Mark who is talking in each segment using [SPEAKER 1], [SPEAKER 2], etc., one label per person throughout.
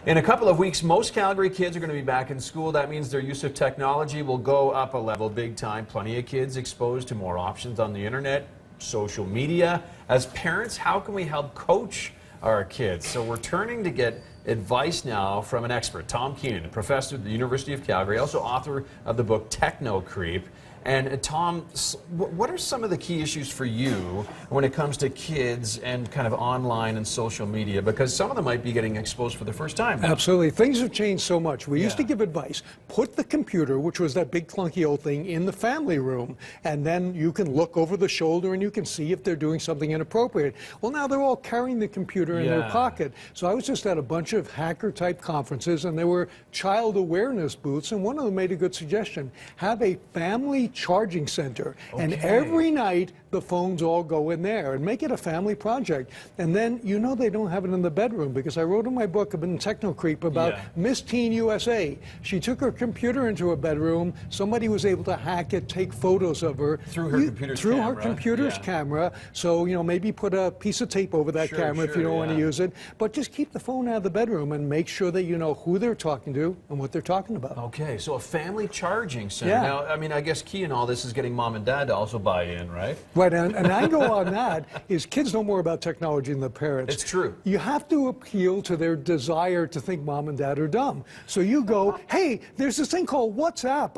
[SPEAKER 1] In a couple of weeks, most Calgary kids are going to be back in school. That means their use of technology will go up a level big time. Plenty of kids exposed to more options on the internet, social media. As parents, how can we help coach our kids? So we're turning to get advice now from an expert, Tom Keenan, a professor at the University of Calgary, also author of the book Techno Creep. And Tom, what are some of the key issues for you when it comes to kids and kind of online and social media? Because some of them might be getting exposed for the first time.
[SPEAKER 2] Absolutely. Things have changed so much. We used to give advice. Put the computer, which was that big clunky old thing, in the family room, and then you can look over the shoulder and you can see if they're doing something inappropriate. Well, now they're all carrying the computer in their pocket. So I was just at a bunch of hacker-type conferences, and there were child awareness booths, and one of them made a good suggestion. Have a family charging center, and every night the phones all go in there, and make it a family project. And then, you know, they don't have it in the bedroom, because I wrote in my book in Techno Creep about Miss Teen USA. She took her computer into her bedroom. Somebody was able to hack it, take photos of her
[SPEAKER 1] through her computer's
[SPEAKER 2] camera. So, you know, maybe put a piece of tape over that camera if you don't want to use it. But just keep the phone out of the bedroom and make sure that you know who they're talking to and what they're talking about.
[SPEAKER 1] Okay, so a family charging center. Now, I mean, I guess key in all this is getting mom and dad to also buy in, right?
[SPEAKER 2] Right, and I go on that is kids know more about technology than the parents.
[SPEAKER 1] It's true.
[SPEAKER 2] You have to appeal to their desire to think mom and dad are dumb. So you go, hey, there's this thing called WhatsApp,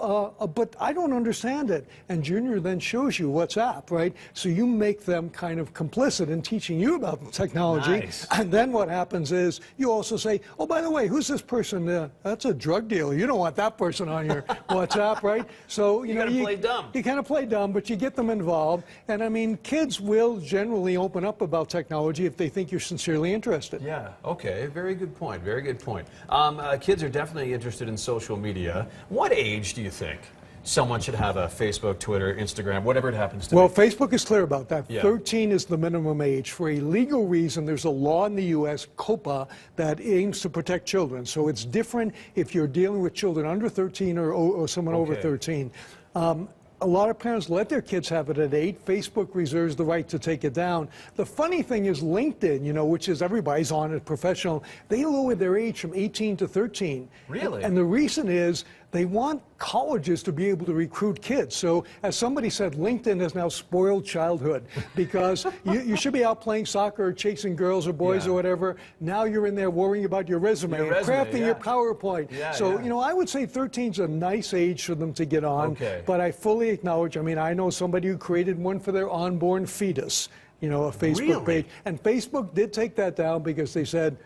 [SPEAKER 2] but I don't understand it. And Junior then shows you WhatsApp, right? So you make them kind of complicit in teaching you about technology.
[SPEAKER 1] Nice.
[SPEAKER 2] And then what happens is you also say, oh, by the way, who's this person? That's a drug dealer. You don't want that person on your WhatsApp, right? So you know,
[SPEAKER 1] gotta play dumb.
[SPEAKER 2] You kind of play dumb, but you get them involved. And I mean, kids will generally open up about technology if they think you're sincerely interested.
[SPEAKER 1] Yeah, okay, very good point, very good point. Kids are definitely interested in social media. What age do you think someone should have a Facebook, Twitter, Instagram, whatever it happens to be?
[SPEAKER 2] Well, Facebook is clear about that. 13 is the minimum age. For a legal reason, there's a law in the U.S., COPA, that aims to protect children. So it's different if you're dealing with children under 13 or someone over 13. A lot of parents let their kids have it at 8. Facebook reserves the right to take it down. The funny thing is LinkedIn, you know, which is everybody's on it, professional, they lower their age from 18 to 13.
[SPEAKER 1] Really?
[SPEAKER 2] And the reason is they want colleges to be able to recruit kids. So as somebody said, LinkedIn has now spoiled childhood, because you should be out playing soccer or chasing girls or boys or whatever. Now you're in there worrying about your resume and crafting your PowerPoint. You know, I would say 13's a nice age for them to get on, but I fully acknowledge, I mean, I know somebody who created one for their unborn fetus, you know, a Facebook page. And Facebook did take that down because they said,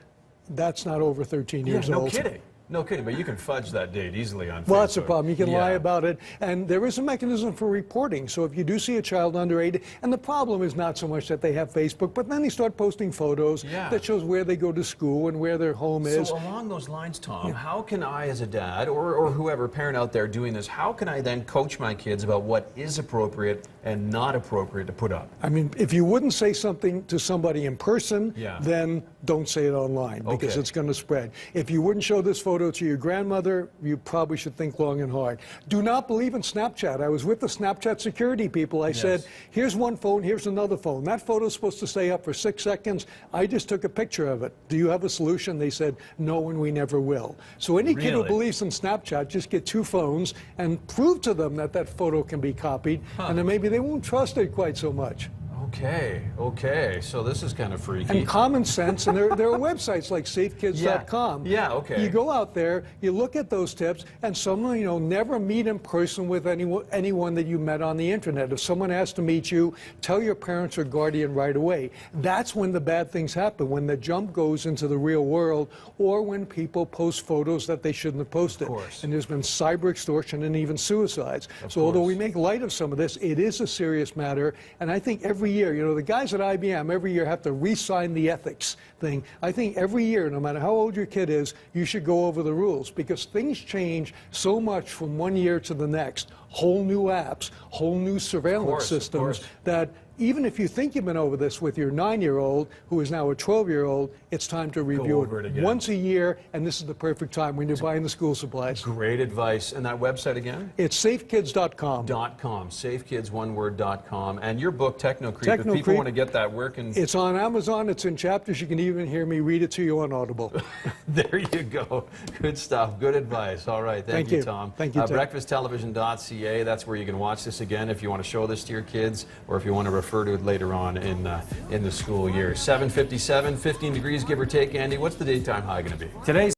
[SPEAKER 2] that's not over 13 years old.
[SPEAKER 1] No kidding. No kidding, but you can fudge that date easily on Facebook.
[SPEAKER 2] Well, that's the problem. You can lie about it. And there is a mechanism for reporting. So if you do see a child under 8, and the problem is not so much that they have Facebook, but then they start posting photos that shows where they go to school and where their home is.
[SPEAKER 1] So along those lines, Tom, how can I as a dad, or whoever, parent out there doing this, how can I then coach my kids about what is appropriate and not appropriate to put up?
[SPEAKER 2] I mean, if you wouldn't say something to somebody in person, then don't say it online, because it's going to spread. If you wouldn't show this photo to your grandmother, you probably should think long and hard. Do not believe in Snapchat. I was with the Snapchat security people. I said, here's one phone, here's another phone. That photo's supposed to stay up for 6 seconds. I just took a picture of it. Do you have a solution? They said, no, and we never will. So any kid who believes in Snapchat, just get 2 phones and prove to them that that photo can be copied, and then maybe they won't trust it quite so much.
[SPEAKER 1] Okay, so this is kind of freaky.
[SPEAKER 2] And common sense, and there are websites like safekids.com. You go out there, you look at those tips, and someone, you know, never meet in person with anyone that you met on the internet. If someone asks to meet you, tell your parents or guardian right away. That's when the bad things happen, when the jump goes into the real world, or when people post photos that they shouldn't have posted. And there's been cyber extortion and even suicides. So although we make light of some of this, it is a serious matter, and I think every year, you know, the guys at IBM every year have to re-sign the ethics thing. I think every year, no matter how old your kid is, you should go over the rules, because things change so much from one year to the next. Whole new apps, whole new surveillance systems, that even if you think you've been over this with your 9-year-old, who is now a 12-year-old, it's time to review
[SPEAKER 1] over it again.
[SPEAKER 2] once a year, and this is the perfect time when you're buying the school supplies.
[SPEAKER 1] Great advice. And that website again?
[SPEAKER 2] It's safekids.com.
[SPEAKER 1] .com, and your book, Techno Creep, if
[SPEAKER 2] Techno
[SPEAKER 1] people
[SPEAKER 2] Creep.
[SPEAKER 1] want to get that, where can...
[SPEAKER 2] It's on Amazon. It's in chapters. You can even hear me read it to you on Audible.
[SPEAKER 1] There you go. Good stuff. Good advice. All right. Thank you, Tom.
[SPEAKER 2] Thank you, Ted.
[SPEAKER 1] Breakfasttelevision.ca. That's where you can watch this again if you want to show this to your kids or if you want to refer to it later on in the school year. 7:57, 15 degrees, give or take. Andy, what's the daytime high going to be?
[SPEAKER 3] Today's